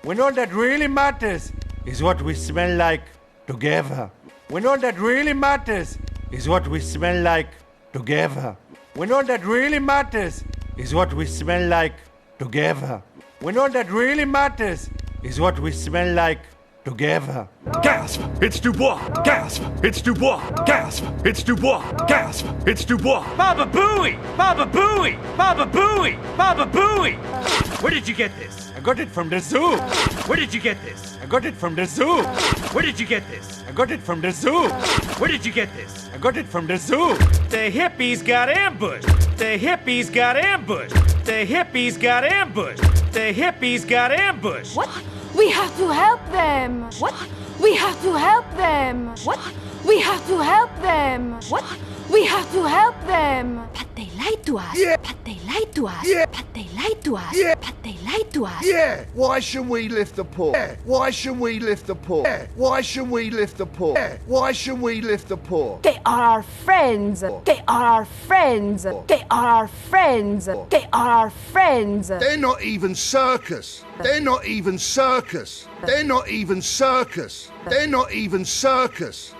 When all that really matters is what we smell like together. When all that really matters is what we smell like together. When all that really matters is what we smell like together. When all that really matters is what we smell like together. Gasp! It's Dubois! Gasp! It's Dubois! Gasp! It's Dubois! Gasp! It's Dubois! Baba Booey! Baba Booey! Baba Booey! Baba Booey! Where did you get this? I got it from the zoo. Where did you get this? I got it from the zoo. Where did you get this? I got it from the zoo. Where did you get this? I got it from the zoo. The hippies got ambushed! The hippies got ambushed! The hippies got ambushed! The hippies got ambushed! What? We have to help them! What? We have to help them! What? We have to help them! What? We have to help them! But they lied to us! Yeah. But they lied to us! Yeah. But they lied to us! Yeah. But they lied to us! Yeah, why should we lift the poor? Yeah. Why should we lift the poor? Yeah. Why should we lift the poor? Yeah. Why should we lift the poor? They are our friends! They are our friends! They are our friends! They are our friends! They're not even circus. They're not even circus. They're not even circus. They're not even circus.